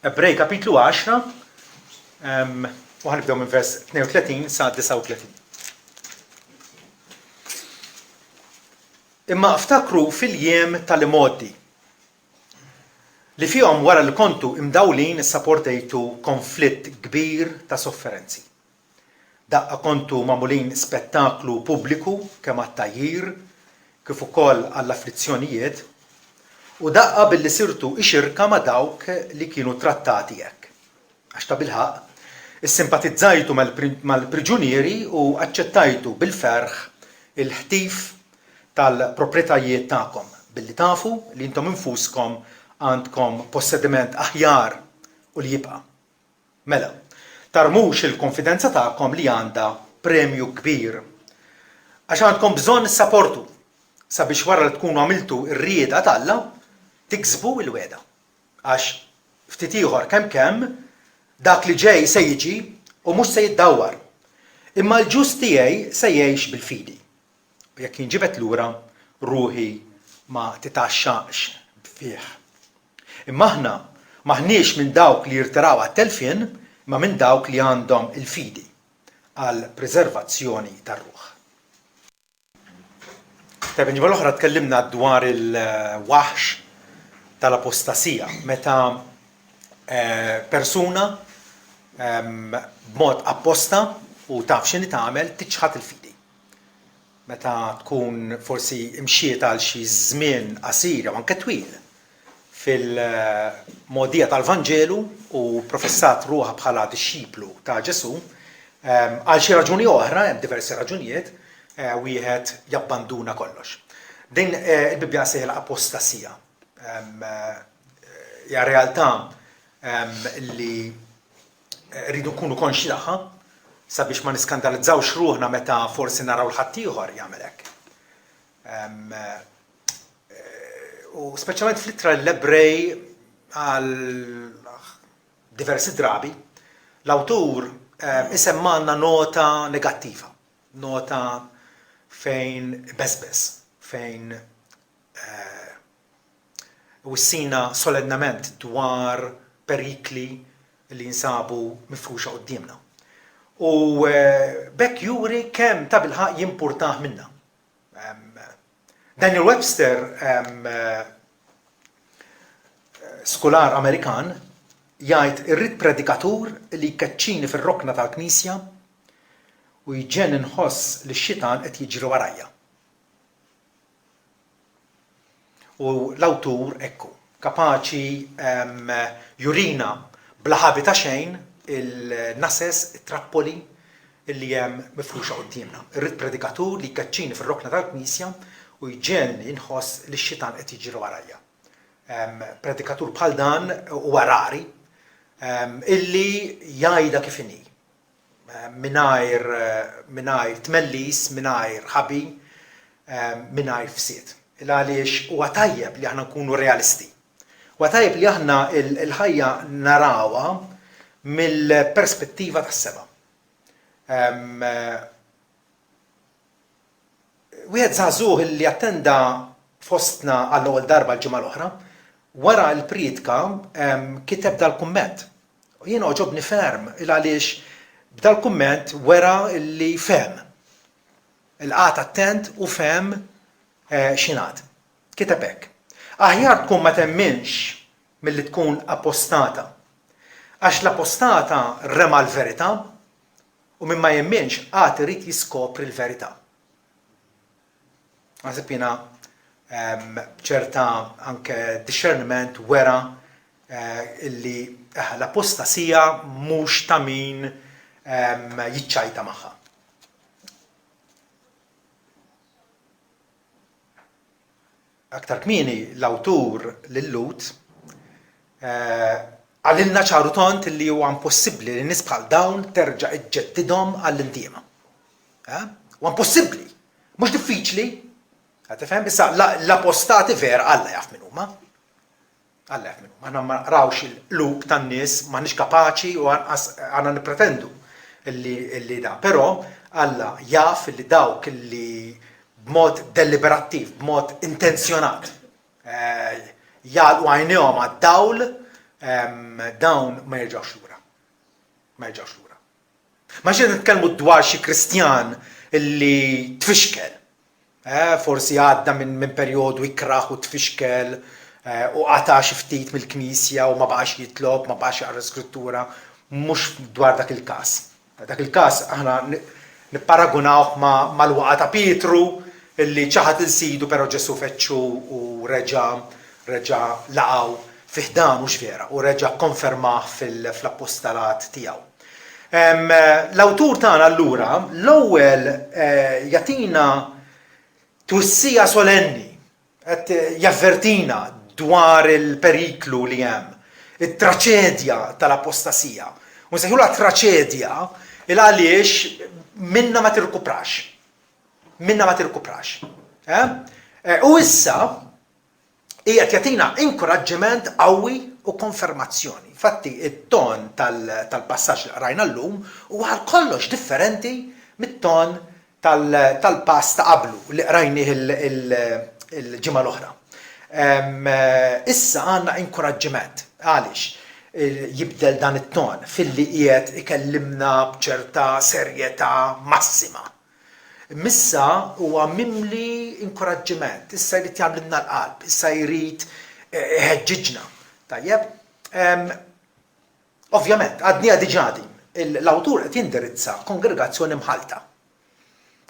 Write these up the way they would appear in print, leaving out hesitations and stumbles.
Ebrej kapitlu 10, u ħanibdew minn vers 32 sa 39. Imma ftakru fil-jiem tal-imoddi li fihom wara li kontu imdawlin issapportejtu konflitt kbir ta' sofferenzi. Daqqa kontu magħmulin spettaklu pubbliku kemm għat-tajjir kif ukoll għall-afflizzjonijiet u daqqa billi sirtu ixirka ma' dawk li kienu trattati hekk. Għax ta' bilħaq issimpatizzajtu mal-priġunieri u aċċettajtu bil-ferħ il-ħtif tal-proprjetajiet tagħkom billi tafu li intom infuskom għandkom possediment aħjar u li jibqa'. Mela, tarmux il-konfidenza tagħkom li għandha premju kbir. Għax għandkom bżonn is-sapportu sabiex wara li tkunu għamiltu r-rieda tal-Alla tiksbu l-weda. Għax ftit ieħor kemm dak li ġej se jiġi u mhux se jiddawwar. Imma l-ġust tiegħi se jgħix bil-fidi. U jekk jinġibet lura ruħi ma titaxxaqx fih. Imma aħna maħniex minn dawk li jirtiraw għat-telfien, ma minn dawk li għandhom il-fidi għal preservazzjoni tar-ruħ. Tajb, ġimgħa l-oħra tkellimna dwar il-waħx tal-apostasija, meta persuna b'mod apposta u taf x'inhi tagħmel tiċħad il-fidi. Meta tkun forsi imxiet għal xi żmien qasir jew anke twil fil-mogħdija tal-Vanġelu u professat ruħha bħala disċiplu ta' Ġesu, għal xi raġuni oħra, hemm diversi raġunijiet, wieħed jabbanduna kollox. Din il-Bibja sejħilha apostasija. Hija realtà li rridu nkunu konxi tagħha sabiex ma niskandalizzawx ruħna meta forsi naraw l-ħadd ieħor jagħmel hekk. U speċjalment fl-ittra l-Ebrej għal diversi drabi, l-awtur isemmanna nota negattiva, nota fejn beżbeż, fejn wissina solennament dwar perikli li jinsabu mifruxa qudiemna. U bekk juri kemm ta' bilħaq jimpurtah minna. Daniel Webster, skolar Amerikan, jgħid irrid predikatur li jkeċċini fir-rokna tal-Knisja u jġenn inħoss li x-xitan qed jiġri warajja. U l-awtur ekku, kapaċi jurina bla ħabi ta' xejn il-nases, it-trappoli li hemm mifruxa qudiemna. Irrid predikatur li jkeċċini fir-rokna tal-Knisja u jġenn inħoss li x-xitan qed jiġri warajja. Predikatur bħal dan huwa rari illi jgħidha kif inhi. Mingħajr tmellis, mingħajr ħabi, mingħajr fsiet. Għaliex huwa tajjeb li aħna nkunu realisti. Huwa tajjeb li aħna l-ħajja narawha mill-perspettiva tas-seba. Wieħed żagħżugħ li attenda fostna għall-ewwel darba l-ġimgħa l-oħra, wara l-priedka kiteb dal-kumment. U jien oġobni ferm għaliex b'dal-kumment wera li fehm. Il-qat attent u fehm xinat. Kiteb hekk. Aħjar tkun ma temminx milli tkun apostata. Għax l-apostata rema l-verità u minn ma jemminx għad irid jiskopri l-verità. Għasib jiena ċerta anke discernment wera illi l-apostasija mhux ta' min jiċċajta magħha. Aktar kmieni l-awtur lill-Lut għalilna ċaru tont li huwa impossibbli li nies bħal dawn terġa' iġġeddidhom għall-indiema. Huwa impossibbli, mhux diffiċli. Qed tifhem issa l-apostati vera Alla jaf min huma. Alla jaf min huma. Aħna ma rawx il-qlub tan-nies m'aħniex kapaċi u għandna nippretendu illi da. Però Alla jaf illi dawk illi b'mod deliberattiv, b'mod intenzjonat, jgħalqu għajnejhom għad-dawl dawn ma jerġgħux lura. Ma jerġgħux lura. Ma xejn nitkellmu dwar xi Kristjan illi tfixkel. Forsi għadda minn perjodu ikraħ u tfixkel u qata xi ftit mill-Knisja u ma baqax jitlob, ma baqax jaqra Skrittura, mhux dwar dak il-każ. Dak il-każ aħna nipparagunawh mal-waqa ta' Pietru illi ċaħat il-sidu però Ġesu feċċu u reġa' laqgħu fih dan mhux vera u reġa' konfermah fl-appostolat tiegħu. L-awtur tagħna allura l-ewwel jagħtina twissija solenni qed javvertina dwar il-periklu li hemm, it-traċedja tal-apostasija. U nsejħulha traċedja il għaliex minna ma tirkuprax. Minna ma tirkuprax. U issa qiegħed jagħtina inkoraġġiment qawwi u konfermazzjoni. Infatti it-ton tal-passaġġ li qrajna llum huwa għal kollox differenti mit-ton tal-pass ta' qablu li qrajnih il-ġimgħa l-oħra. Issa għandna inkoraġġiment għaliex jibdel dan it-ton filli qiegħed ikellimna b'ċerta serjetà massima. Missa huwa mimli inkoraġġiment, issa jrid jagħmlilna l-qalb, issa jrid iħeġġiġna. Tajjeb? Ovvjament, għadnija diġà din, l-awtur qed jindirizza kongregazzjoni mħalta.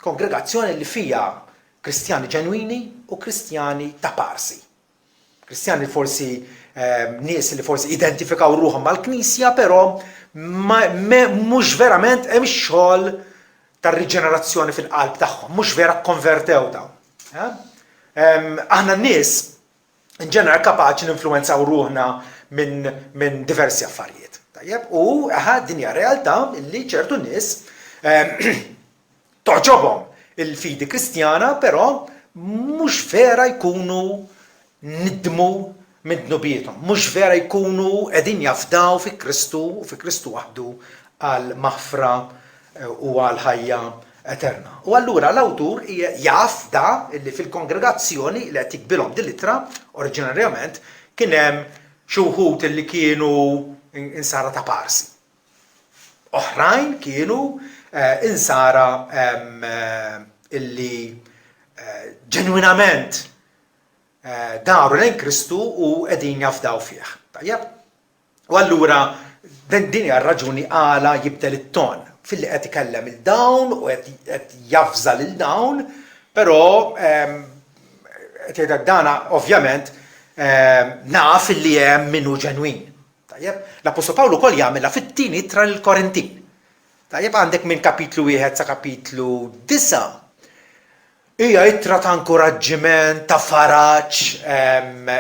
Kongregazzjoni li fija Kristjani ġenwini u Kristjani ta' parsi. Kristjani forsi nies li forsi identifikaw ruħhom mal-Knisja, però mhux verament hemm xogħol tar-riġenerazzjoni fil-qalb tagħhom, mhux vera konvertew dawn. Aħna n-nies in ġeneral kapaċi ninfluwenzaw ruħna minn diversi affarijiet. Tajjeb? U din hija realtà li ċertu nies toġobhom il-fidi Kristjana, però mhux vera jkunu nidmu minn dnubietom, mhux vera jkunu qegħdin jafdaw fi Kristu u fi Kristu waħdu għal maħfra u għal ħajja eterna. U allura l-awtur jaf da illi fil-kongregazzjoni li qed jikbilhom din l-ittra oriġinarjament kien hemm xi wħud illi kienu insara ta' parsi. Oħrajn kienu insara illi ġenwinament daru lejn Kristu u qegħdin jafdaw fih. Tajjeb? U allura din hija r-raġuni għala jibdel it-ton filli qed ikellem il-dawn u qed jafża lil dawn, però qed jgħidlek dana ovvjament naf illi hemm minnu ġenwin. Tajjeb? L-Apostol Pawlu wkoll jagħmilha fit-tieni ittra lill-Korintin. Tajjeb għandek minn kapitlu 1 sa kapitlu 9 hija ittra ta' inkoraġġiment, ta' faraġġ,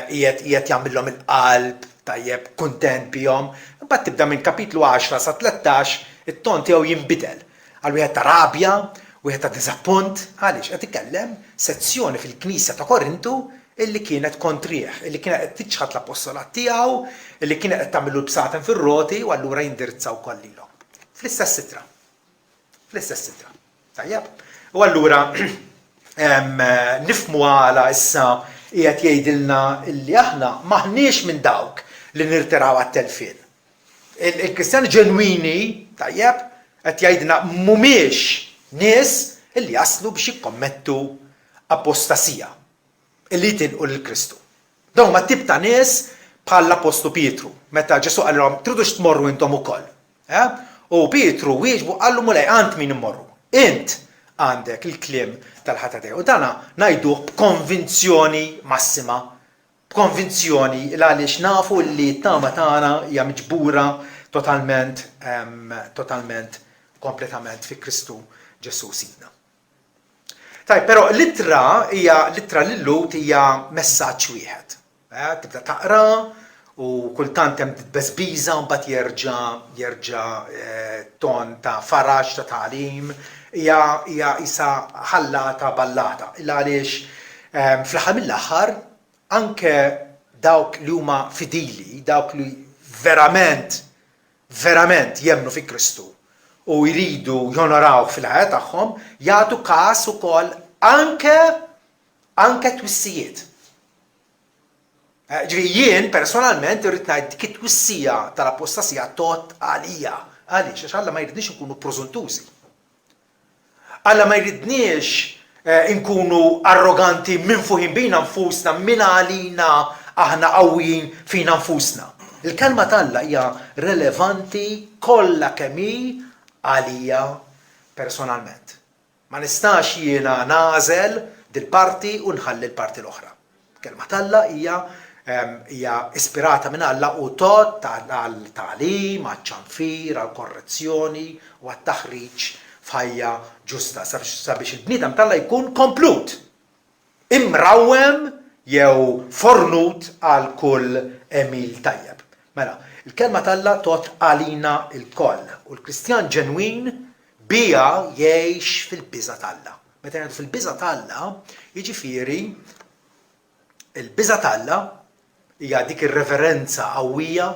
qiegħed jagħmilhom il-qalb, tajjeb, kuntent bihom. Imbagħad tibda minn kapitlu 10 sa 13 it-ton tiegħu jinbidel għal wieħed ta' rabja, wieħed ta' diżappunt, għaliex qed ikellem sezzjoni fil-Knisja ta' Korintu illi kienet kontrih, illi kienet qed tiċħad l-appostolat tiegħu, illi kienet qed tagħmilu l-bsaten fir-roti u allura jindirizzaw ukoll lilhom. Fl-istess ittra. Fl-istess ittra. Tajjeb? U allura nifhmu għala issa qiegħed jgħidilna illi aħna maħniex minn dawk li nirtiraw għat-telfien. Il-Kristjani ġenwini, tajjeb, qed jgħidilna mhumiex nies illi jaslu biex jikkommettu apostasija illi jinqu lill-Kristu. Dawn ma tip ta' nies bħal l-Apostlu Pietru, meta Ġesu qalhom tridux tmorru intom ukoll. U Pietru wieġbu qallu mulej ant min immorru. Int għandek il-kliem tal-ħata tiegħu. Dana ngħiduh b'konvinzjoni massima, b'konvinzjoni għaliex nafu li t-tama tagħna hija miġbura totalment, kompletament fi Kristu Ġesu sidna. Tajb, però l-ittra lill-Lut hija messaġġ wieħed. Tibda taqra u kultant hemm titbeżbiża u mbagħad jerġa' ton ta' faraġġ ta' tagħlim, hija isa ħallata ballata. Għaliex fl-aħħar mill-aħħar anke dawk li huma fidili, dawk li verament jemmnu fi Kristu u jridu jonoraw fil-ħajja tagħhom jagħtu każ ukoll anke twissijiet. Jien personalment irrid ngħid dik it-twissija tal-apostasija tot għalija. Għaliex għax Alla ma jridniex inkunu prożuntużi. Alla ma jridniex inkunu arroganti minn fuħin bejna nfusna minn għalina aħna qawwijin fina nfusna. Il-kelma tal-Alla hija relevanti kollha kemm hi għalija personalment. Ma nistax jiena nagħżel dil-parti u nħalli l-parti l-oħra. Il-kelma tal-Alla hija ispirata minn Alla u tot għal-tagħlim, għaċ-ċanfir, għall-korrezzjoni u għat-taħriġ f'ħajja ġusta sabiex il-bniedem tal-Alla jkun komplut, imrawwem jew fornut għal kull emil tajjeb. Mela, il-kelma tal-Alla tot għalina l-koll u l-Kristjan ġenwin bija jgħix fil-biża' tal-Alla. Meta ngħidu fil-biża' tal-Alla, jiġifieri il-biża' tal-Alla hija dik ir-reverenza qawwija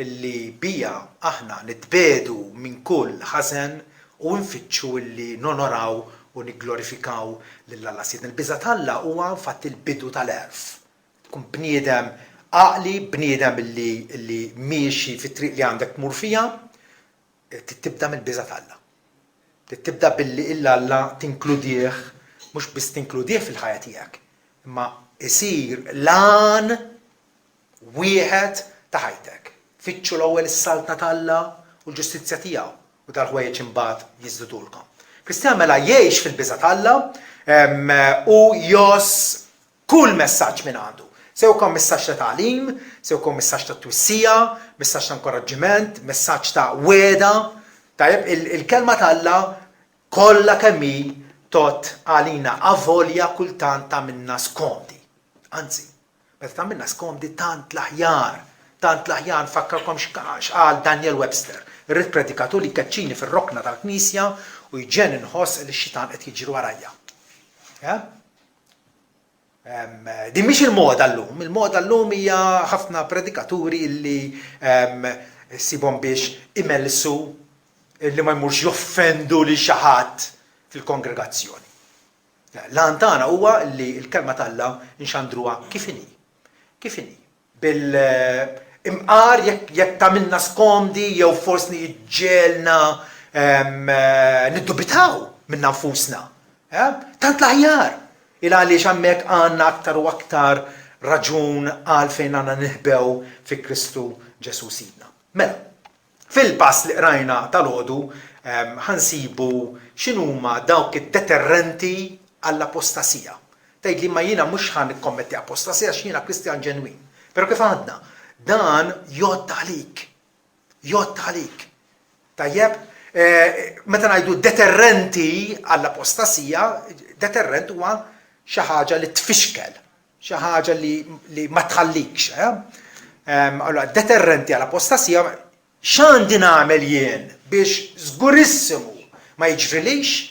illi bija aħna nitbedu minn kull ħażen u nfittxu illi nonoraw u nigglorifikaw lil Alla Siedna. Il-biża' tal-Alla huwa fatt il-bidu tal-għerf. Tkun bniedem għaqli, bniedem illi miexi fit-triq li għandek tmur fiha, tibda mill-biża' tal-Alla. Tibda billi Alla tinkludih, mhux biss tinkludih fil-ħajja tiegħek, imma isir lan wieħed ta' ħajtek. Fittxu l-ewwel is-saltna tal-Alla u l-ġustizzja tiegħu u dal-ħwejjeġ imbagħad jiżdudulkom. Kristjan mela jgħix fil-biża' tal-Alla u jos kull messaġġ minn għandu. Sew kon messaġġ ta' tagħlim, sew kon messaġġ ta' twissija, messaġġ ta' inkoraġġiment, messaġġ ta' weda. Tajjeb il-kelma tal-Alla kollha kemm hi tot għalina avolja kultant ta' minna skomdi. Anzi, meta ta' minna skomdi tant l-aħjar fakkarkom x'qal Daniel Webster, irrid predikatur li kaċċini fir-rokna tal-Knisja u jġen inħoss li x-xitan qed jiġri warajja. Din mhix il-moda llum, il-moda llum hija ħafna predikaturi illi sibhom biex imelsu illi ma jmurx joffendu lil xi ħadd fil-kongregazzjoni. L-għan tagħna huwa li l-kelma tal-Alla nxandruha kif inhi. Kif inhi. Bil-imqar jekk tagħmilna skomdi jew forsi jiġġielna niddubitaw minn nfusna. Tant l-aħjar il għaliex hemmhekk għandna aktar u aktar raġun għalfejn għandna nihbew fi Kristu Ġesu Sidna. Mela, fil-pass li qrajna tal-għodu ħansibu x'inhuma dawk id-deterrenti għall-apostasija. Tgħid li ma jiena mhux ħan nikkommetti apostasija għax jiena Kristjan ġenwin. Però kif għadna, dan jgħod għalik. Tajjeb, meta ngħidu deterrenti għall-apostasija, deterrent huwa xi ħaġa li tfixkel, xi ħaġa li ma tħallikx. Allora, deterrenti għall-apostasija x'għandi nagħmel jien biex żgurissimu ma jiġrilix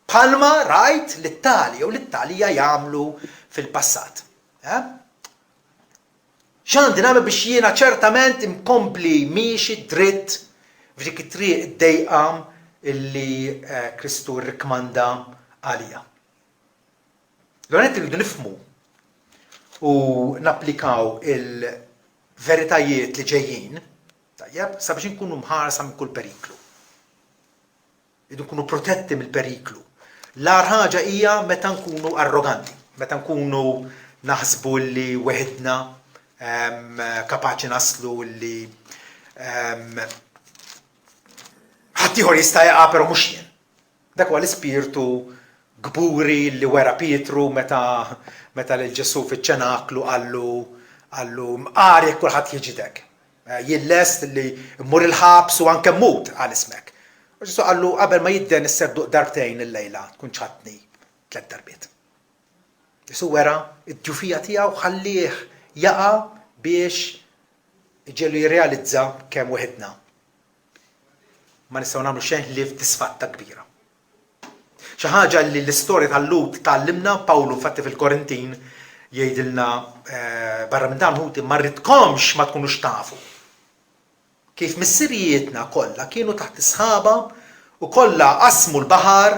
bħalma rajt l-Italja u l-Italja jagħmlu fil-passat. X'għandi nagħmel biex jiena ċertament inkompli miexi dritt f'dik it-triq id-dejqa illi Kristu rrikmanda għalija. L-għonet irridu nifhmu u napplikaw il-veritajiet li ġejjin tajjeb sabiex inkunu mħarsa minn kull periklu. Irridu nkunu protetti mill-periklu. L-ar ħaġa hija meta nkunu arroganti, meta nkunu naħsbu li weħidna kapaċi naslu li ħadd ieħor jista' jaqa' però mhux jien. Dak huwa l-ispirtu gburi li wera Pietru meta lil Ġesu fiċ-ċenaklu qallu mqar jekk kulħadd jiġidek. Jien lest li mmur il-ħabs u anke mmut għal ismek. Ġesu qallu qabel ma jidden isserduq darbtejn il-lejla tkun ċatni 3 darbiet. Ġesu wera id-ġufija tiegħu ħallih jaqa' biex iġielu jirrealizza kemm weħidna ma nistgħu nagħmlu xejn li f'disfatta kbira. Xi ħaġa li l-istorja tal-Lut tallimna Pawlu infatti fil-Korintin jgħidilna barra minn dan ħuti ma rridkomx ma tkunux tafu. Kif missirijietna kollha kienu taħt isħaba u kollha qasmu l-baħar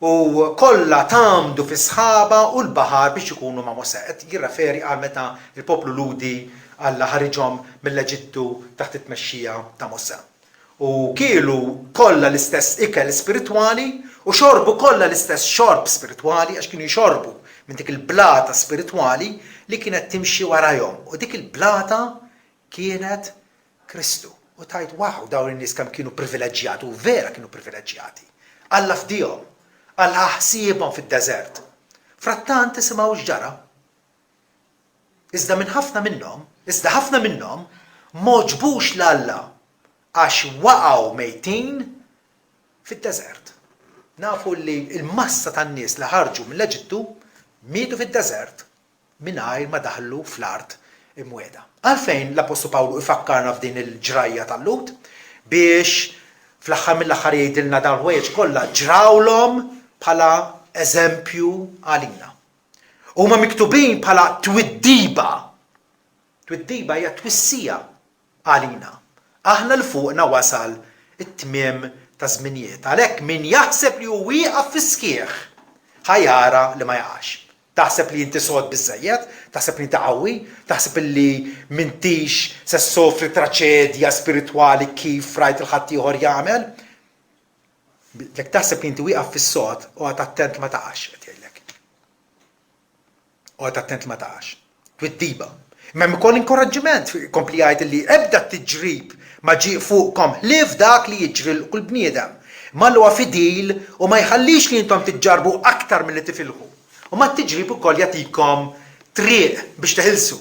u kollha tamdu fi sħaba u l-baħar biex ikunu ma' Mosè. Qed jirreferi għal meta il-poplu Ludi Alla ħariġhom mill-Eġittu taħt it-tmexxija ta' Mosè. U kielu kollha l-istess ikel spiritwali u xorbu kollha l-istess xorb spiritwali għax kienu jxorbu minn dik il-blata spiritwali li kienet timxi warajhom. U dik il-blata kienet Kristu. U tajt waħu dawn in-nies kemm kienu privileġġjati u vera kienu privileġġjati. Alla fdihom, Alla ħsiebhom fid-deżert. Frattant isimgħu x'ġara. Iżda ħafna minnhom moġbux l-Alla għax waqgħu mejtin fid-deżert. Nafu li l-massa tan-nies li ħarġu mill-Eġittu mietu fid-deżert mingħajr ma daħlu fl-art imwieda. Għalfejn l-Apostlu Pawlu ifakkarna f'din il-ġrajja tal-Lut biex fl-aħħar mill-aħħar jgħidilna dawn il-ħwejjeġ kollha ġrawlhom bħala eżempju għalina. Huma miktubin bħala twiddiba. Twiddiba hija twissija għalina. Aħna l-fuqna wasal it-tmiem ta' żminijiet. Għalhekk min jaħseb li hu wieqaf fi-sħiħ ħajara li ma jaqax. Taħseb li inti sod biżżejjed, taħseb li inti qawwi, taħseb li m'intix se ssofri traċedja spiritwali kif rajt il-ħadd ieħor jagħmel. Jekk taħseb li inti wieqaf fis-sod, oqgħod attent ma taqax qed jgħidlek. Oqgħod attent ma taqax. Twiddiba. Imma ikoll inkoraġġiment kompli jgħid li ebda t-tiġrib ma ġie fuqkom ħlief dak li jiġri l kull bniedem. Malluha fidil u ma jħallix li intom tiġġarbu aktar milli tifilħu. U ma t-tiġrib ukoll jagħtikom triq biex teħilsu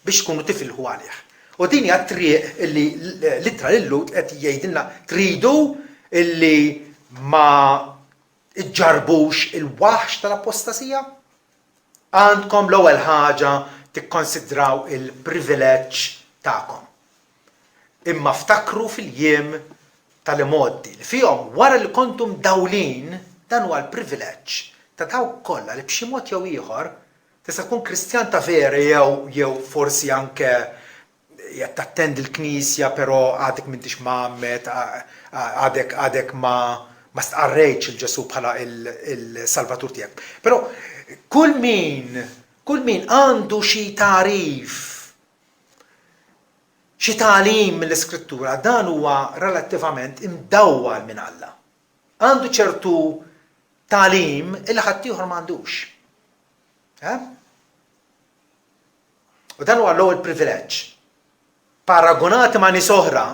biex tkunu tifilħu għalih. U din hija triq illi l-ittra lil-Lut qed jgħidilna tridu illi ma iġġarbux il-waħx tal-apostasija. Għandkom l-ewwel ħaġa tikkonsidraw il-privileġġ tagħkom. Imma ftakru fil-jiem tal-imoddi li fihom wara li kontum dawlin dan huwa l-privileġġ ta' dawk kollha li b'xi mod jew ieħor tista' tkun Kristjan ta' vera jew forsi anke qed tattendi l-Knisja però għadek m'intix m'għammet għadek ma stqarrejtx il-Ġesu bħala il-Salvatur tiegħek. Però kull min għandu xi tarif, xi tagħlim mill-Iskrittura, dan huwa relattivament imdawwal minn Alla. Għandu ċertu tagħlim illi ħadd ieħor m'għandux. U dan huwa l-ewwel privileġġ. Paragonati ma' nies oħra,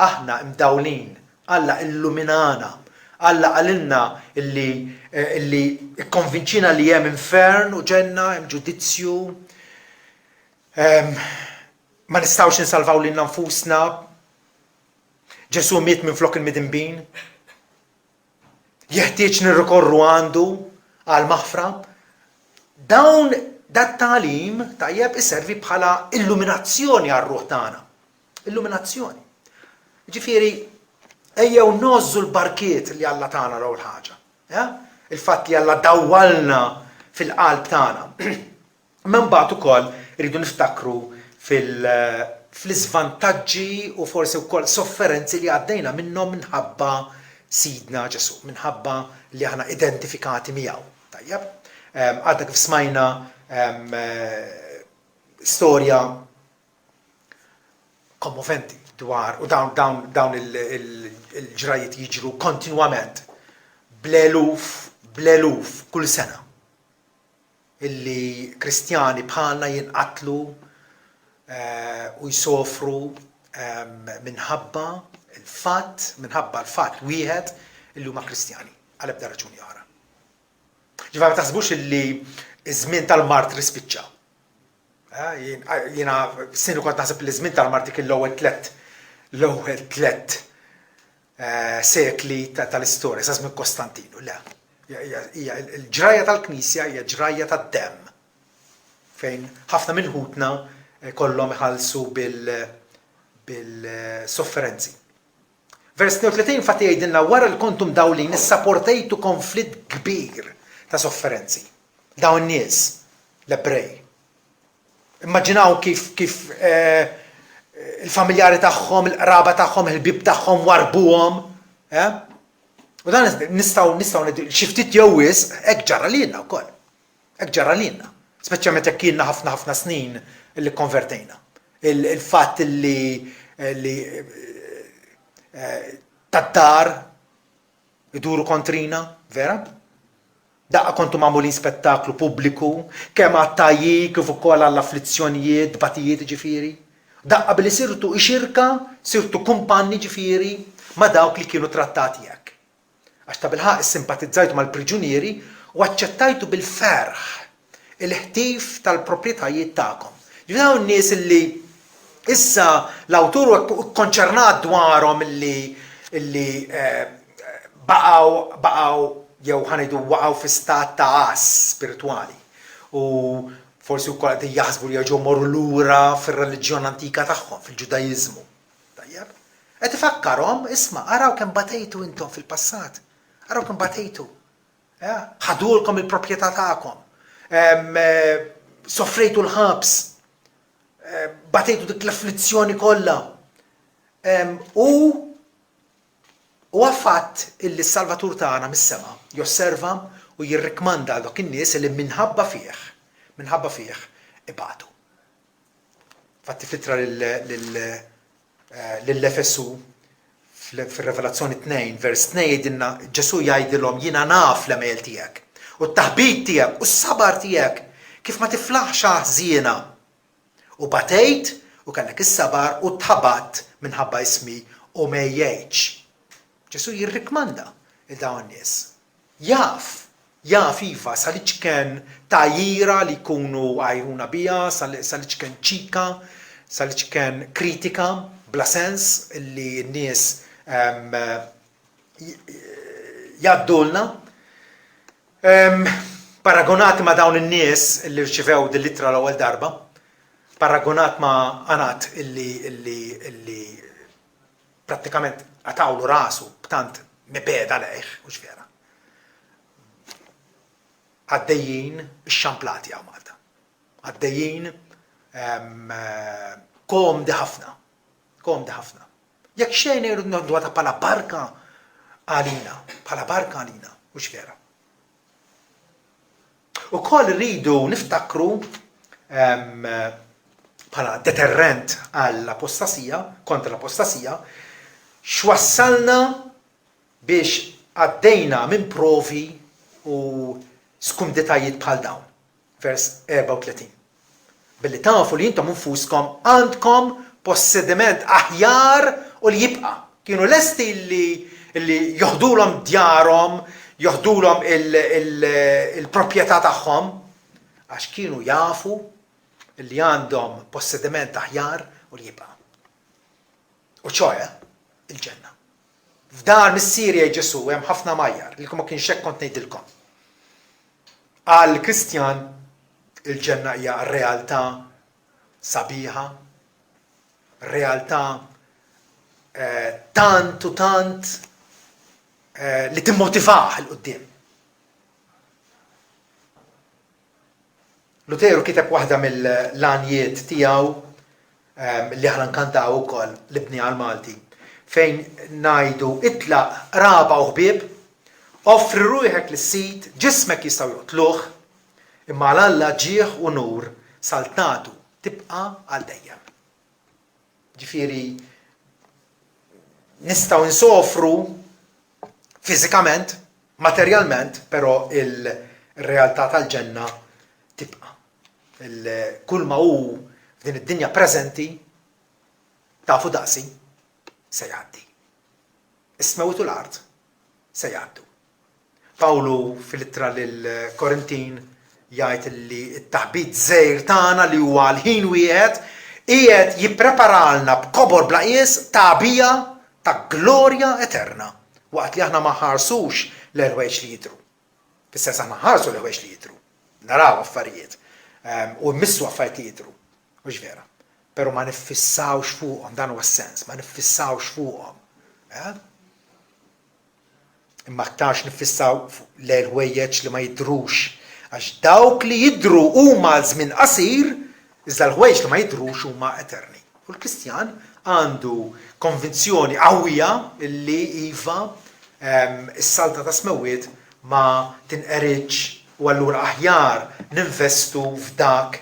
aħna imdawlin, Alla illuminana, Alla għalilna illi ikkonvinċina li hemm infern u ġenna, hemm ġudizzju. Ma nistgħux insalvaw lilna nfusna. Ġesu miet minn flok il-midinbin. Jeħtieġ nirrikorru għandu għal maħfra. Dawn dat-tagħlim tajjeb iservi bħala illuminazzjoni għar-ruħ tagħna. Illuminazzjoni. Ġifieri ejjew nożżu l-barkiet li Alla tagħna l-ewwel ħaġa. Il-fatt li Alla dawwalna fil-qalb tagħna. Ma mbagħad ukoll iridu niftakru fl-iżvantaġġi u forsi wkoll sofferenzi li għaddejna minnhom minħabba Sidna Ġesu, minħabba li aħna identifikati miegħu. Tajjeb? Għadda kif smajna storja kommoventi dwar u dawn il-ġrajiet jiġru kontinwament bl-eluf kull sena illi Kristjani bħalna jinqatlu u jsofru minħabba l-fatt wieħed illi huma Kristjani għal ebda raġuni oħra. Ġifieri ma taħsbux illi ż-żmien tal-martri spiċċa. Jiena sinu kont naħseb li żmien tal-martri kien l-ewwel tliet sekli tal-istorja sa żmien Kostantinu. Le, il-ġrajja tal-Knisja hija ġrajja tad-demm fejn ħafna minn ħutna kollhom iħallsu bil-sofferenzi. Vers 32 infatti jgħidilna wara li kontum dawlin issapportejtu konflitt kbir ta' sofferenzi. Dawn nies l-Ebrej. Immaġinaw kif il-familjari tagħhom, il-qraba tagħhom, il-bib tagħhom warbuhom, U dan nistgħu xi ftit jew wisq hekk ġara lilna wkoll. Hekk ġara lilna. Speċjalment jekk kienna ħafna snin illi konvertejna. Il-fatt li tad-dar iduru kontrina, vera? Daqqa kontu magħmulin spettaklu pubbliku, kemm għattajji kif ukoll għall-afflizzjonijiet, batijiet ġifieri. Daqqa billi sirtu ixirka, sirtu kumpanni ġifieri ma' dawk li kienu trattati hekk. Għax ta' bilħaq issimpatizzajtu mal-priġunieri u aċċettajtu bil-ferħ il-ħtif tal-proprjetajiet tagħkom. Dawn in-nies illi issa l-awtur konċernat dwarhom illi baqgħu jew ħanidu waqgħu fi stat ta' għas spiritwali u forsi wkoll qed jaħsbu li jerġgħu morru lura fir-reliġjon antika tagħhom fil-Ġudajiżmu. Tajjeb? Qed ifakkarhom isma' araw kemm batejtu intom fil-passat. Araw kemm batejtu. Ħadulkom il-proprjetà tagħkom. Soffrejtu l-ħabs. Batejtu dik l-afflizzjoni kollha. U għafatt illi s-Salvatur tagħna mis-sema josserva u jirrikmanda dawk in-nies li minħabba fih ibatu. Fatti fitra lill-Efesu fir-Revelazzjoni 2 vers 2 jgħidilna Ġesu jgħidilhom jiena naf l-għamel tiegħek u t-taħbit tiegħek u s-sabar tiegħek kif ma tiflaħx ħżiena u batejt u kellek is-sabar u tħabat minħabba ismi u mejjejtx. Ġesu jirrikmanda il-dawn nies. Jaf iva sal-iċken tajjira li jkunu għajruna bija, sal-iċken ċika, sal-iċken kritika, bla sens li n-nies jaddulna. Paragonati ma dawn in-nies li rċivew dil-litra l-ewwel darba, paragonat ma Anat illi prattikament għatawlu rasu b'tant mibeda lejh, mhux vera. Għaddejjin ix-xamplati għaw Malta. Għaddejjin komdi ħafna. Jekk xejn irrid noħduha bħala barka għalina, mhux vera. Ukoll rridu niftakru bħala deterrent għall-apostasija, kontra l-apostasija, x'wassalna biex għaddejna minn provi u skumditajiet bħal dawn. Vers 34. Billi tafu li jintom infuskom għandkom possediment aħjar u li jibqa. Kienu lesti li joħdulhom djarhom, joħdulhom il-proprjetà tagħhom għax kienu jafu li għandhom possediment aħjar u li jibqa. U ċoja il-ġenna. F'dar mis-Sirja Ġesu hemm ħafna majjar li ma kienx hekk kont ngħidilkom. Għall-Kristjan il-ġenna hija realtà sabiħa, realtà tant u tant li timmotivah il qudiem. Luteru kiteb waħda mill-lanjiet tiegħu li aħna nkantaw ukoll l-ibni għal-Malti fejn ngħidu itlaq raba u ħbieb, offri ruħek lis-Sid, ġismek jistgħu joqtluh, imma l-Alla ġieħ u nur saltatu tibqa' għal dejjem. Ġifieri nistgħu nsofru fiżikament, materjalment, però il-realtà tal-ġenna tibqa'. Kull ma hu f'din id-dinja preżenti tafu daqsi se jgħaddi. Is-smewt u l-art se jgħaddu. Pawlu fil-ittra lill-Korintin jgħid li t-taħbit żgħir tagħna li huwa l-ħin wieħed qiegħed jippreparalna b'kobor bla qies tagħbija ta' glorja eterna waqt li aħna ma ħarsux l-ħwejjeġ li jidhru. Fis-sens aħna ħarsu l-ħwejjeġ li jidhru. Naraw affarijiet u mmissu affarijiet li jidhru. Mhux vera. Pero ma nifissawx fuqhom, dan huwa s-sens, ma nifissawx fuqhom. Imma aktarx nifissaw l-ħwejjeġ li ma jidhrux. Għax dawk li jidhru huma żmien qasir, iżda l-ħwejjeġ li ma jidhrux huma eterni. U l-Kristjan għandu konvinzjoni qawwija li iva is-salta ta' smewiet ma tinqeridx u allura aħjar ninvestu f'dak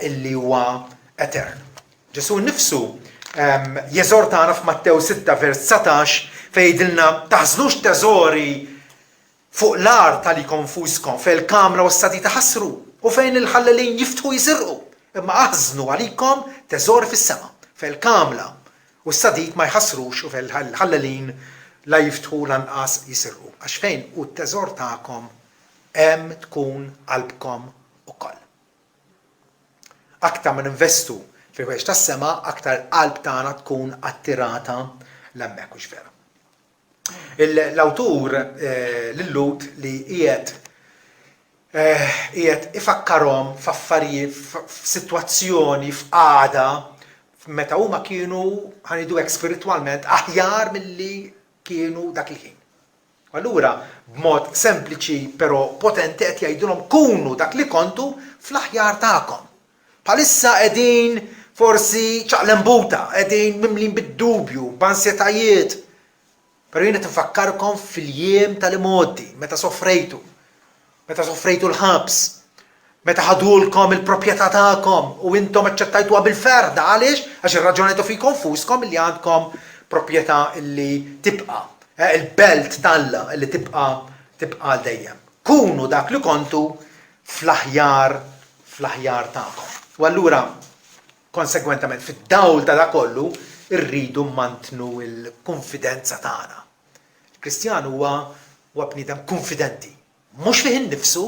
illi huwa etern. Ġesu nnifsu jeżortana f'Matteo 6 vers 19 fejn jgħidilna taħżnux teżori fuq l-art tal-ikom fuskom fejn il-kamra u s-sadi taħassru u fejn il-ħallelin jiftħu jisirqu. Imma aħżnu għalikom teżori fis-sema fejn il-kamra u s-sadit ma jħassrux u fejn il-ħallelin la jiftħu lanqas jisirqu. Għax fejn u t-teżor tagħkom hemm tkun qalbkom ukoll. Aktar ma ninvestu fil-ħwejjeġ tas-sema, aktar qalb tagħna tkun attirata l-hemmhekk hux vera. L-awtur Lut li qiegħed ifakkarhom f'affarijiet f'sitwazzjoni f'qagħda meta huma kienu ħanidu hekk spiritwalment aħjar milli kienu dak il-ħin. Allura b'mod sempliċi però potenti qed jgħidulhom kunu dak li kontu fl-aħjar tagħkom. Bħalissa qegħdin forsi ċaqlembuta, qegħdin mimlin bid-dubju, b'ansjetajiet. Però jien qed infakkarkom fil-jiem tal-imoddi, meta soffrejtu l-ħabs, meta ħadulkom il-proprjetà tagħkom u intom aċċettajtuha bil-ferda għaliex għax irraġunajtu fikom fuskom illi għandkom proprjetà illi tibqa', il-belt talla illi tibqa' dejjem. Kunu dak li kontu fl-aħjar tagħkom. U allura konsegwentament fid-dawl ta' dak kollu irridu mmantnu l-konfidenza tagħna. Il-Kristjan huwa bniedem konfidenti, mhux fih innifsu,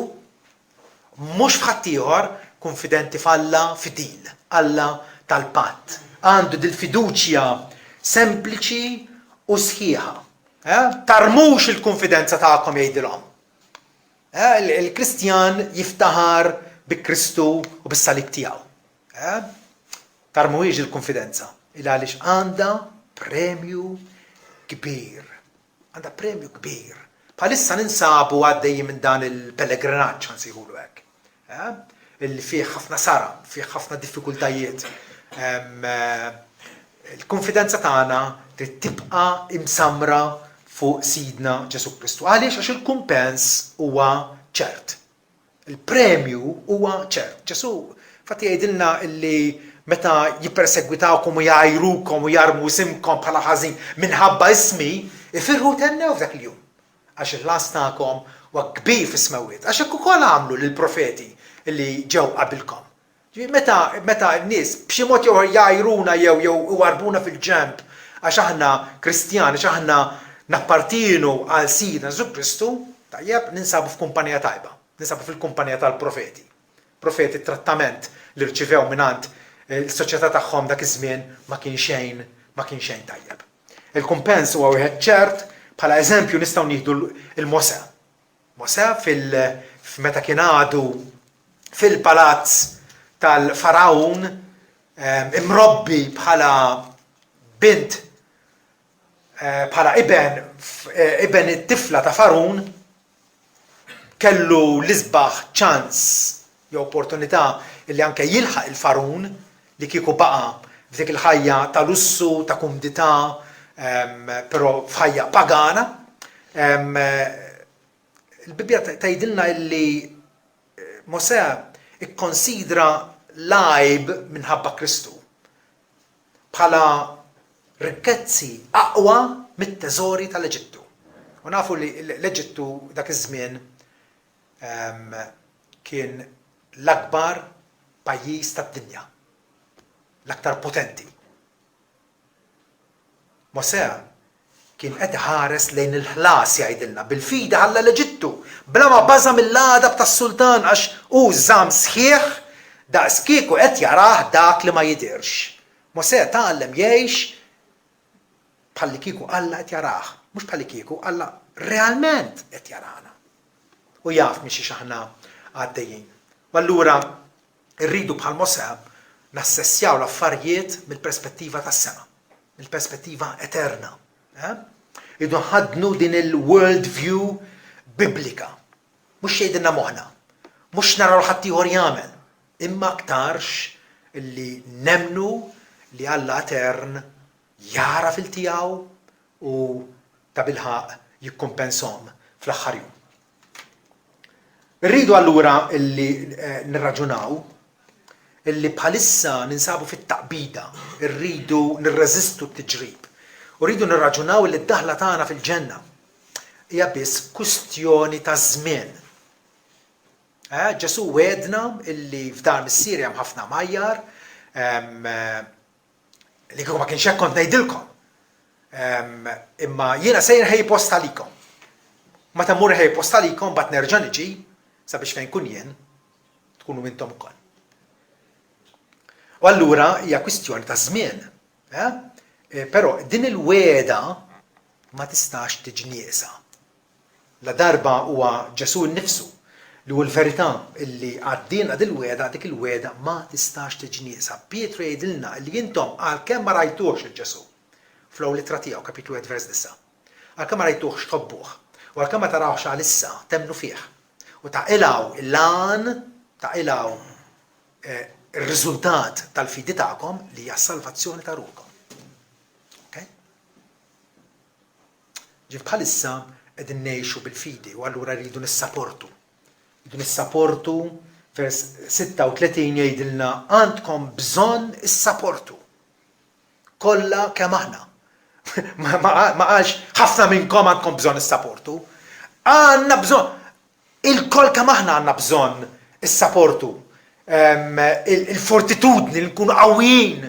mhux f'ħadd ieħor, konfidenti f'Alla fidil, Alla tal-patt. Għandu dil-fiduċja sempliċi u sħiħa. Tarmux il-konfidenza tagħkom jgħidilhom. Il-Kristjan jiftaħar bi Kristu u bis-salib tiegħu. Tarmuhiex il-konfidenza, għaliex għandha premju kbir. Għandha premju kbir. Bħalissa ninsabu għaddejjin minn dan il-pellegrinaġġ nsejħulu hekk. Illi fih ħafna sara, fih ħafna diffikultajiet. Il-konfidenza tagħna trid tibqa' imsamra fuq Sidna Ġesu Kristu. Għaliex għax il-kumpens huwa ċert. Il-premju huwa ċert. Ġesu fatti jgħidilna illi meta jippersegwitawkom u jgħajrukom u jarmu simkom bħala ħażin minħabba ismi, ifirħu tennew f'dak il-jum. Għax il-las tagħkom huwa kbir fis-smawiet. Għax hekk ukoll għamlu lill-profeti illi ġew qabilkom. Meta n-nies b'xi mod jew jgħajruna jew iwarbuna fil-ġemp għax aħna Kristjani, għax aħna nappartinu għal Sidna Ġesu Kristu, tajjeb ninsabu f'kumpanija tajba. Ninsabu fil-kumpanija tal-profeti. Profeti trattament li rċivew minant il-soċjetà tagħhom dak iż-żmien ma kien xejn tajjeb. Il-kumpens huwa wieħed ċert, bħala eżempju nistgħu nieħdu il-Mosè. Mosè meta kien għadu fil-palazz tal-Farawn imrobbi bħala bint bħala iben it-tifla ta' Farun kellu l-isbaħ ċans jew opportunità illi anke jilħaq il-Farun li kieku baqa' f'dik il-ħajja ta' lussu, ta' kumdità, però f'ħajja pagana. Il-Bibbja tgħidilna illi Mosè ikkonsidra l-għajb minħabba Kristu bħala rikkezzi aqwa mit-teżori tal-Eġittu. U nafu li l-Eġittu dak iż-żmien kien l-akbar pajjiż tad-dinja, l-aktar potenti. Mosè kien qed iħares lejn il-ħlas jgħidilna bil-fida ħalla l-Eġittu, bla ma baża mill-għadab tas-sultan għax hu żamm sħiħ daqs kieku qed jarah dak li ma jidirx. Mosè tgħallem jgħix bħalli kieku Alla qed jarah, mhux bħalli kieku Alla realment qed jarana. U jaf mixi aħna għaddejjin. U allura rridu bħal Mosè nassessjaw l-affarijiet mill-perspettiva tas-sema, mill-perspettiva eterna. Idu ħadnu din il-world view biblika. Mhux xejdinna moħna, mhux naraw ħadd ieħor jagħmel, imma aktarx illi nemnu li Alla etern jara fil-tiegħu u ta' bilħaq jikkumpensahom fl-aħħar jum. Irridu allura illi nirraġunaw illi bħalissa ninsabu fit-taqbida, irridu nirreżistu t-tiġrib. U rridu nirraġunaw illi d-daħla tagħna fil-ġenna hija biss kwistjoni ta' żmien. Ġesu wedna illi f'dan is-Sirja hemm ħafna majjar li kieku ma kienx hekk kont ngħidilkom. Imma jiena sejjer ħej post għalikom. Meta mmur ħej post għalikom bad nerġa' niġi sabiex fejn kun jien tkunu intom ukoll. U allura hija kwistjoni ta' żmien. Però din il-weda ma tistax tiġi nieqsa. La darba huwa Ġesu nnifsu li hu l-verità illi għaddina dil-weda dik il-weda ma tistax tiġi nieqsa. Pietru jgħidilna li intom għalkemm ma rajtuhx il-Ġesu fl-ewwel ittra tiegħu kapitlu 1 vers 9. Għalkemm ma rajtuhx tħobbuh u għalkemm ma tarawx għalissa temnu fih. U taqilgħu il-lan, taqilgħu ir-riżultat tal-fidi tagħkom li hija s-salvazzjoni ta' ruhkom. Ġif bħalissa qegħdin ngħixu bil-fidi u allura rridu nissapportu. Rridu nissapportu vers 36 jgħidilna għandkom bżonn is-sapportu. Kollha kemm aħna. Ma qalx ħafna minnkom għandkom bżonn is-sapportu. Għandna bżonn il-koll kemm aħna għandna bżonn is-sapportu. Il-fortitudni li nkunu qawwijin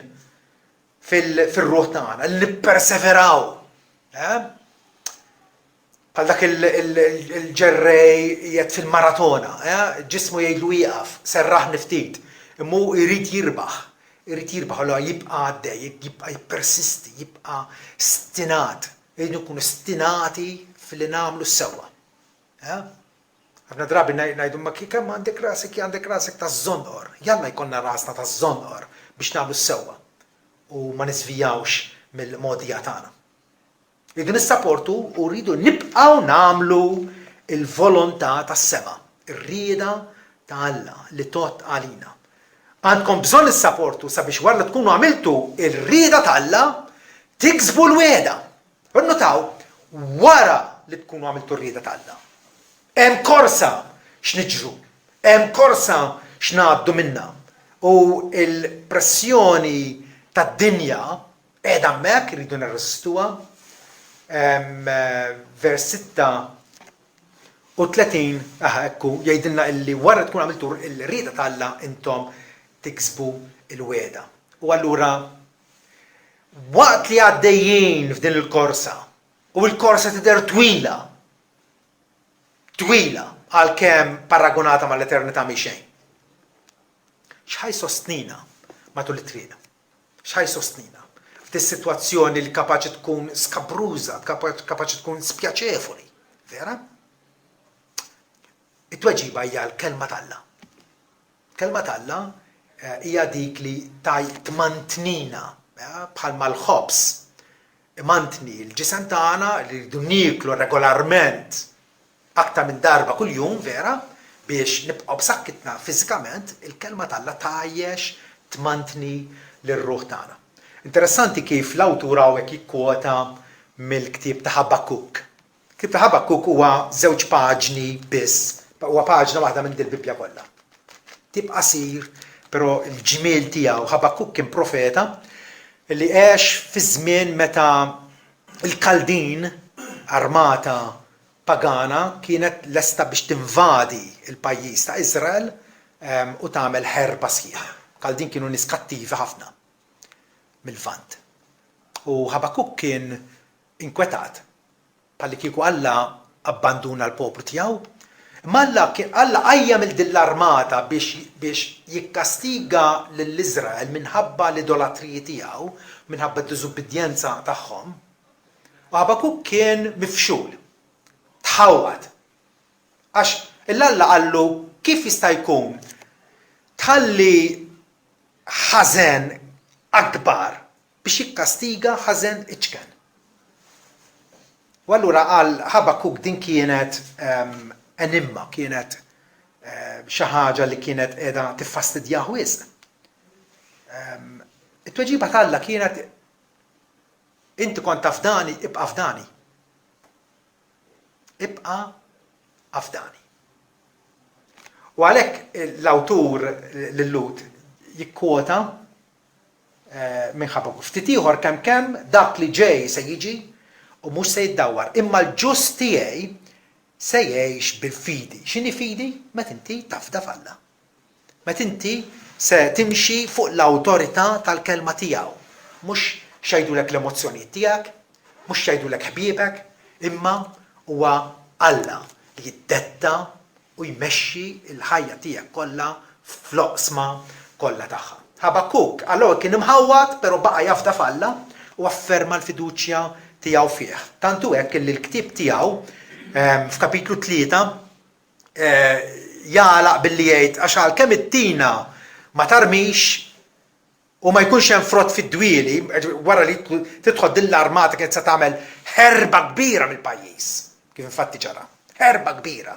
fil-ruħ tagħna, li nipperseveraw. Bħal dak il-ġerrej jgħid fil-maratona, ġismu jgħidlu jieqaf, serraħ ftit, imma jrid jirbaħ, allura jibqa' għaddej, jibqa' jippersisti, jibqa' stinat, jridu nkunu stinati fil-li nagħmlu sewwa. Ħafna drabi ngħidu ma kemm għandek rasek taż-żonqor, jalla jkollna rasna taż-żonqor biex nagħmlu sewwa u ma nisvijawx mill-mogħdija tagħna. Rridu nissapportu u rridu nibqgħu nagħmlu il-volontà tas-sema, ir-rieda ta' Alla li tot għalina. Għandkom bżonn is-sapportu sabiex wara li tkunu għamiltu ir-rieda ta' Alla tiksbu l-weda. Notaw wara li tkunu għamiltu r-rieda ta' Alla. Hemm korsa x'niġru, hemm korsa x'ngħaddu minnha. U l-pressjoni tad-dinja qiegħda hemmhekk irridu nirreżistuha. Vers 36 ekku jgħidilna illi wara tkun għamiltu l-rieda ta' Alla intom tiksbu il-weda. U allura waqt li għaddejjin f'din il-korsa u l-korsa tidher twila għalkemm paragonata mal-eternità mi xejn. X'ħaj sostnina matul it-triq? X'ħaj sostnina? F'tis-sitwazzjoni li kapaċi tkun skabruża, kapaċi tkun spjaċevoli, vera? It-tweġiba hija l-kelma ta' Alla. Kelma ta' Alla hija dik li tmantnina bħalma l-ħobs imantni l-ġisem tagħna li rridu nieklu regolarment aktar minn darba kuljum, vera, biex nibqgħu b'sakkitna fiżikament, il-kelma ta' Alla tgħajjex tmantni lir-ruħ tagħna. Interessanti kif l-awtur hawnhekk jikkwota mill-ktieb ta' Ħabakkuk. Ktieb ta' Ħabakkuk huwa 2 paġni biss, huwa paġna waħda minn dil-Bibbja kollha. Ktieb qasir, però l-ġmiel tiegħu Ħabakkuk kien profeta li għex fi żmien meta l-Kaldin armata pagana kienet lesta biex tinvadi il-pajjiż ta' Iżrael u tagħmel ħerba sħiħa. Kaldin kienu nies kattivi ħafna mill-Lvant. U Ħabakkuk kien inkwetat bħalli kieku Alla abbanduna l-poplu tiegħu, imma Alla qajjem il-din l-armata biex jikkastiga lill-Iżrael minħabba l-idolatriji tiegħu, minħabba d-diżubbidjenza tagħhom. U Ħabakkuk kien mifxul, tħawwad. Għax Alla qallu kif jista' jkun tħalli ħażen akbar biex jikkastiga ħażen iċken. U allura qal Ħabakkuk din kienet enimma, kienet xi ħaġa li kienet qiegħda tiffastidjah wisq. It-tweġiba ta' Alla kienet inti kont taf dani, ibqa' f'dani. ibqa' afdani. U għalhekk l-awtur lill-Lut jikkwota minn Ħabakuk. Ftit ieħor kemm dak li ġej se jiġi u mhux se jiddawwar, imma l-ġust tiegħi se jgħix bil-fidi. X'inhi fidi? Meta inti tafda falla. Meta inti se timxi fuq l-awtorità tal-kelma tiegħu. Mhux xejdulek l-emozzjonijiet tiegħek, mhux xejdulek ħbiebek, imma huwa Alla li jiddetta u jmexxi l-ħajja tiegħek kollha fl-oqsma kollha tagħha. Ħabakuk allura kien imħawwad però baqa' jafda falla u afferma l-fiduċja tiegħu fih. Tantu hekk li l-ktieb tiegħu f'kapitlu 3 jagħlaq billi jgħid għax għalkemm it-tina ma tarmix u ma jkunx hemm frott fid-dwieli wara li tidħol din l-armata kienet se tagħmel ħerba kbira mill-pajjiż. Kif infatti ġara. Ħerba kbira.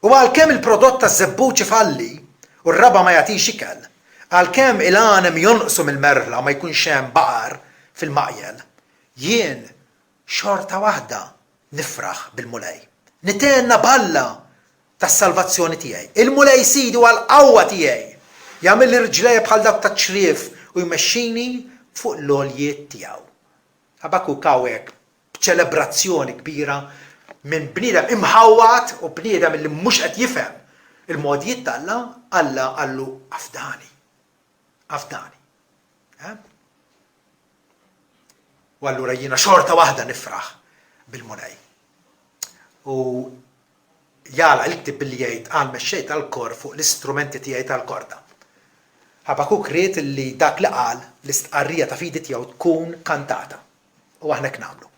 U għalkemm il-prodott taż-żebbuċi falli u r-raba ma jagħtix ikel, għalkemm il-għanem jonqsu mill-merħla ma jkunx hemm baqar fil-maqjel, jien xorta waħda nifraħ bil-mulej. Nitenna balla tas-salvazzjoni tiegħi. Il-mulej sidi huwa l-qawwa tiegħi. Jagħmel li riġlejja bħal dawk taċ-ċrief u jmexxini fuq l-għoljiet tiegħu. Ħabakuk hawnhekk b'ċelebrazzjoni kbira minn bniedem imħawwad u bniedem li mhux qed jifhem il-modijiet tal-Alla, Alla qallu afdani. Afdani. U allura jiena xorta waħda nifraħ bil-mulej. U jala il-ktib billi jgħid għal mexxejt tal-kor fuq l-istrumenti tiegħi tal-korda. Ħabakuk ried li dak li qal l-istqarrija ta' fidi tiegħu tkun kantata. U aħna nagħmlu.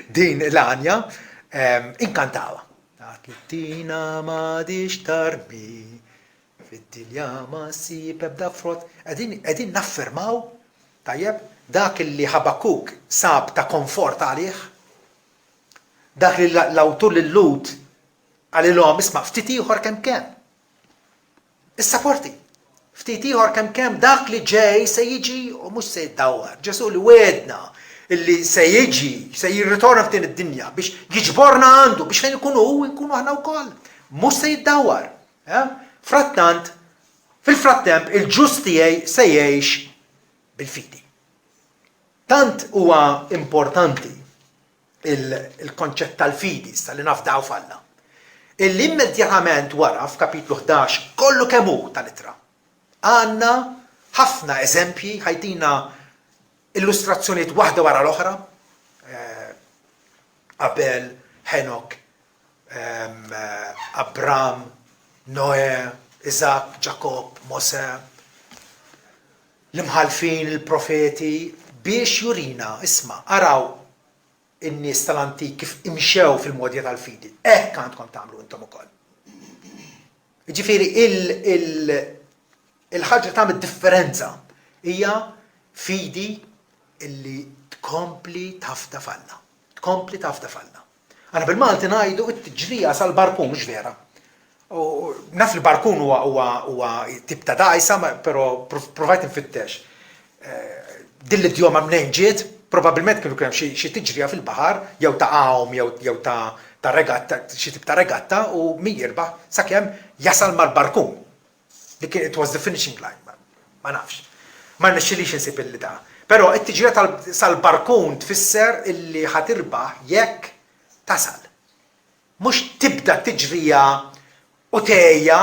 Din l-għanja inkantawa. Dak it-tina m'għadix tarmi, fid-dilja ma ssib ebda frott. Qegħdin naffermaw tajjeb dak li Ħabakuk sab ta' komfort għalih, dak li l-awtur lill-Lut għalilhom isma' ftit ieħor kemm. Is-sapporti. Ftit ieħor kemm dak li ġej se jiġi u mhux se jiddawwar. Ġesu li wedna illi se jiġi, se jirritorna f'din id-dinja biex jiġborna għandu biex fejn nkunu aħna wkoll. Mhux se jiddawwar. Fil-frattemp il-ġust tiegħi se jgħix bil-fidi. Tant huwa importanti il-konċett tal-fidi li nafdaw falla. Illi immedjatament wara f'kapitlu 11 kollu kemm hu tal-ittra. Għandna ħafna eżempji ħajtina illustrazzjonijiet waħda wara l-oħra. Abel, Henok, Abram, Noe, Isaac, Jacob, Mose, l-imħalfin, il-profeti, biex jurina, isma, araw in-nies tal-antik kif imxew fil-modja tal-fidi. Għandkom tagħmlu intom ukoll. Ġifieri il-ħaġa tagħmel differenza hija fidi illi tkompli tafda falla. Tkompli tafda falla. Għana bil-Malti ngħidu t-tiġrija sal-barkun mhux vera. Naf il-barkun huwa tip ta' dajsa, però provajt nfittex. Din l-idjoma mnejn ġiet, probabbilment kienu kemm xi tiġrija fil-baħar, jew ta' għawm, jew ta' regatta, xi tip ta' regatta u min jirbaħ sakemm jasal mal-barkun. It was the finishing line, ma nafx. Ma nixxilix insib illi da. Però t-tiġrija sal-barkun tfisser illi ħatirbaħ jekk tasal. Mhux tibda t-tiġrija u tgħejja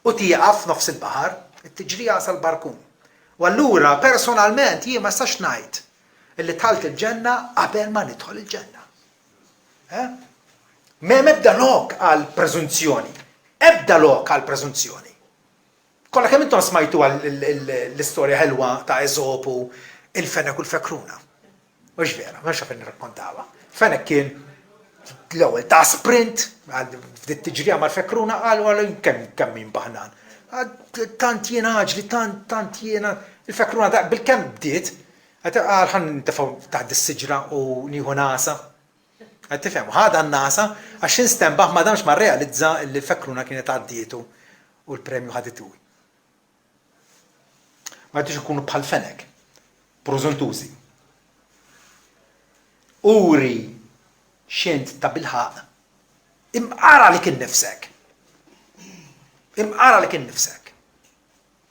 u tieqaf nofs il-baħar, it-tiġrija sal-barkun. U allura personalment jien ma stax ngħid illi tħalt il-ġenna qabel ma nidħol il-ġenna. M'hemm ebda lok għal preżunzjoni. Ebda lok għal preżunzjoni. Kollha kemm intom smajtu l-istorja ħelwa ta' Eżopu il-fenek u l-fekruna. Mhux vera, mhux fejn nirrakkontawha. Fenek kien l-ewwel ta' sprint, f'dit tiġrija mal-fekruna qalu kemm min baħnan. Tant jiena aġli, tant jiena il-fekruna bil-kemm bdiet, ħan nitefgħu taħt is-siġra u nieħu nasa. Qed tifhem, ħada n-nasa għax instembaħ ma damx ma rrealizza li l-fekruna kienet għaddietu u l-premju ħaditu. Ma jtux ikunu bħal fenek, prożuntużi. Uri x'int ta' bilħaq imqara li kien nifsek. Imqara li kien nifsek.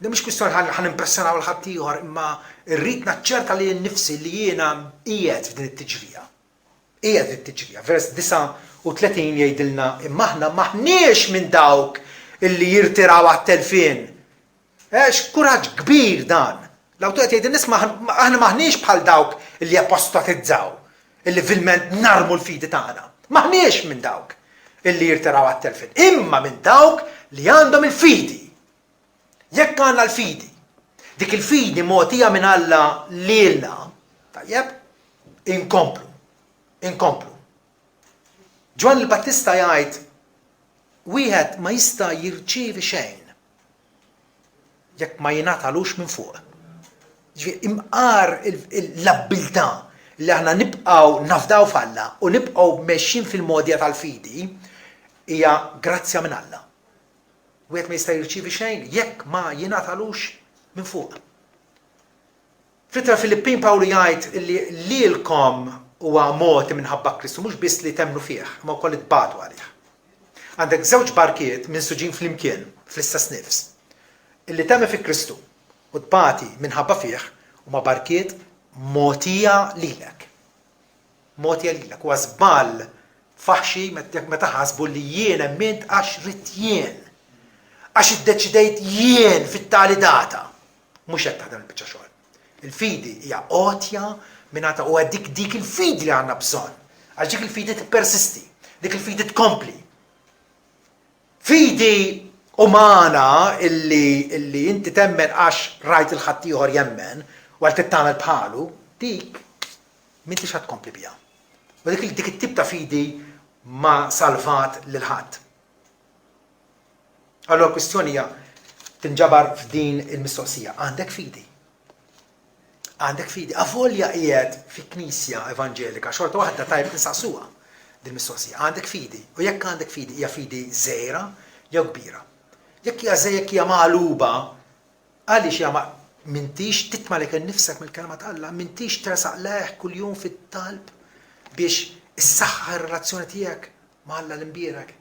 Li mhux kwistjoni ħan impressjonaw l-ħadd ieħor, imma rrid naċċerta li nnifsi li jiena qiegħed f'din it-tiġrija. Qiegħed fit-tiġrija. Vers 39 jgħidilna imma aħna maħniex minn dawk illi jirtiraw għat-telfien. X'kuraġġ kbir dan. L-awtur qed jgħid nisma' aħna maħniex bħal dawk illi apostatizzaw, illi filment narmu l-fidi tagħna. Maħniex minn dawk illi jirtiraw għat-telfien, imma minn dawk li għandhom il-fidi. Jekk għandna l-fidi, dik il-fidi mogħtija minn Alla lilna, tajjeb, inkomplu. Ġwan il-Battista jgħid wieħed ma jista' jirċievi xejn jekk ma jingħatalux minn fuq. Imqar l-abbiltà li aħna nibqgħu nafdaw f'Alla u nibqgħu mexxin fil-modja tal-fidi hija grazzja minn Alla. Wieħed ma jista' jirċievi xejn jekk ma jingħatalux minn fuq. Fl-Ittra Filippin Pawlu jgħid li lilkom huwa moti minħabba Kristu mhux biss li temnu fih, ma wkoll itbagħtu għalih. Għandek żewġ barkiet minsuġin flimkien fl-istess nifs. Illi temmi fi Kristu u tbagħti minħabba fih huma barkiet mogħtija lilek. Mogħtija lilek. Huwa żball faħxi meta ħasbu li jien emment għax rid jien. Għax iddeċidejt jien fit-tali data. Mhux hekk taħdem il-biċċa xogħol. Il-fidi hija għotja mingħata u dik il-fidi li għandna bżonn. Għax dik il-fidi tippersisti, dik il-fidi tkompli. Fidi umana illi inti temmen għax rajt il-ħadd ieħor jemmen u għal tittamel bħalu, dik m'intix ħadd tkompli biha. U dik it-tip ta' fidi ma salvat lil ħadd. Allora kwistjoni hija tinġabar f'din il-mistoqsija. Għandek fidi. Għandek fidi. Avolja qiegħed fi knisja evanġelika xorta waħda tajb insaqsuha din mistoqsija. Għandek fidi. U jekk għandek fidi hija fidi żgħira jew kbira. Jekk hija jekk hija magħluba għaliex hija m'intix titmalek innifsek mill-kelma ta' Alla, m'intix tersaq leħ kuljum fit-talb biex issaħħa r-relazzjoni tiegħek ma' Alla l-imbierek.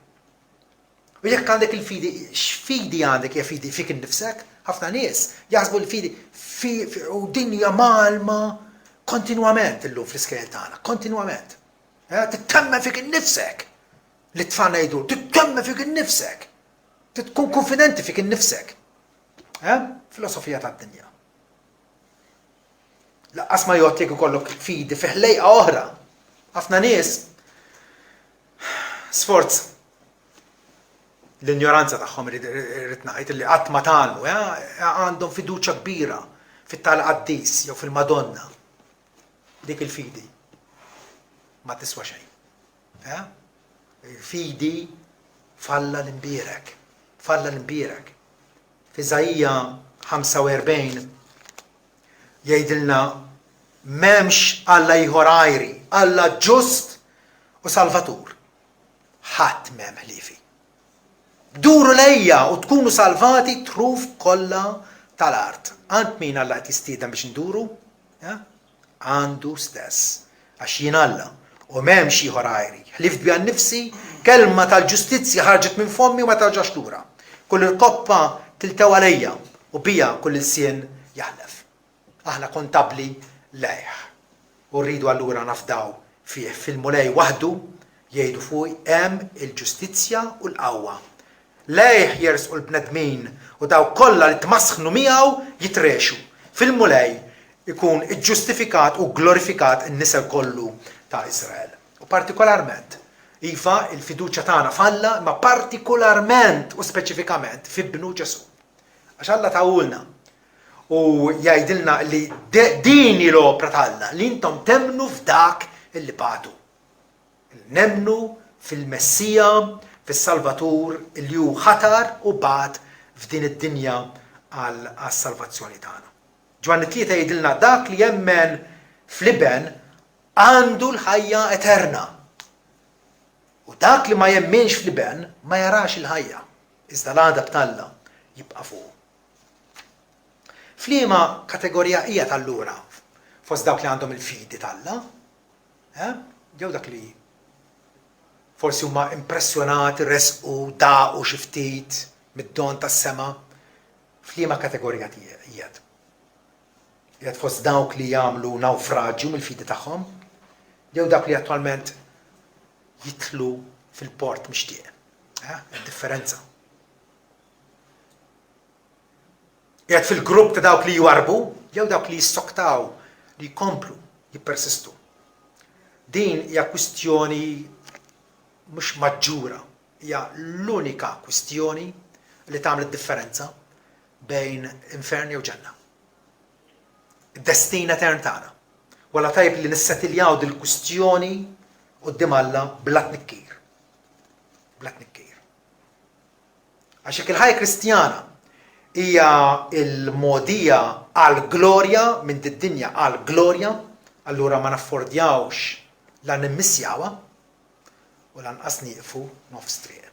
U jekk għandek il-fidi, x'fidi għandek hija fidi fik innifsek? Ħafna nies jaħsbu l-fidi u din hija malma kontinwament illum fl-iskejjel tagħna, kontinwament. Tittemmen fik innifsek. Li tfana jgħidu, tittemmen fik innifsek. Tkun konfidenti fik innifsek. Filosofija tad-dinja. Laqqas ma jgħod jekk ikollok fidi fi ħlejqa oħra. Ħafna nies sforz l-ignoranza tagħhom irid ngħid li qatt ma tagħmlu, għandhom fiduċja kbira fit-tal-Qaddis jew fil-Madonna. Dik il-fidi ma tiswa xejn. Il-fidi falla l-imbierek. Falla l-imbierek. F'Iżajija 45 jgħidilna m'hemmx Alla ieħor għajri, Alla ġust u Salvatur. Ħadd m'hemm ħliefi. Duru lejja u tkunu salvati truf kollha tal-art. Għand min Alla qed jistieden biex nduru? Għandu stess. Għax jien Alla u m'hemmx ieħor għajri. Ħlift biha nnifsi, kelma tal-ġustizzja ħarġet minn fommi u ma tarġax lura. Kull il-koppa tiltew għalejja u bija kull il-sien jaħlef. Aħna kontabli lejh. U rridu allura nafdaw fih fil-mulej waħdu jgħidu fuq hemm il-ġustizzja u l-qawwa. Lejh jersqu l-bnedmin u daw kollha li tmasħnu miegħu jitrexu. Fil-mulej ikun iġġustifikat u glorifikat in-nisel kollu ta' Iżrael. U partikolarment, iva il-fiduċja tagħna f'Alla, ma partikolarment u speċifikament f'ibnu Ġesu. Għax Alla tawulna u jgħidilna li din l-opra t'Alla li intom temnu f'dak illi batu. Nemnu fil-Messija, fis-Salvatur li hu ħatar u bat f'din id-dinja għas-salvazzjoni tagħna. Ġwanni 3 jgħidilna dak li jemmen fl-iben għandu l-ħajja eterna. U dak li ma jemmenx fl-iben ma jarax il-ħajja. Iżda l-għadab t'Alla jibqa' fuq. F'liema kategorija hija tal-lura fost dawk li għandhom il-fidi t'Alla? Jew dak li forsi huma impressjonati, resqu, daqu xi ftit mid-don tas-sema. F'liema kategorija qiegħed? Qiegħed fost dawk li jagħmlu nawfraġġju mill-fidi tagħhom jew dawk li attwalment jidħlu fil-port mixtieq. Id-differenza. Qiegħed fil-grupp ta' dawk li jwarbu jew dawk li jissoktaw li jkomplu jippersistu. Din hija kwistjoni mhux maġġura, hija l-unika kwistjoni li tagħmel id-differenza bejn infern jew ġenna. Id-destin etern tagħna. Walla tajb li nissettiljaw dil-kwistjoni quddiem Alla bla tnikkir. Bla tnikkir. Għax hekk il-ħajja Kristjana hija l-mogħdija għal glorja minn did-dinja għal glorja, allura ma naffordjawx la nimmissjawha u lanqas nieqfu nofs triq.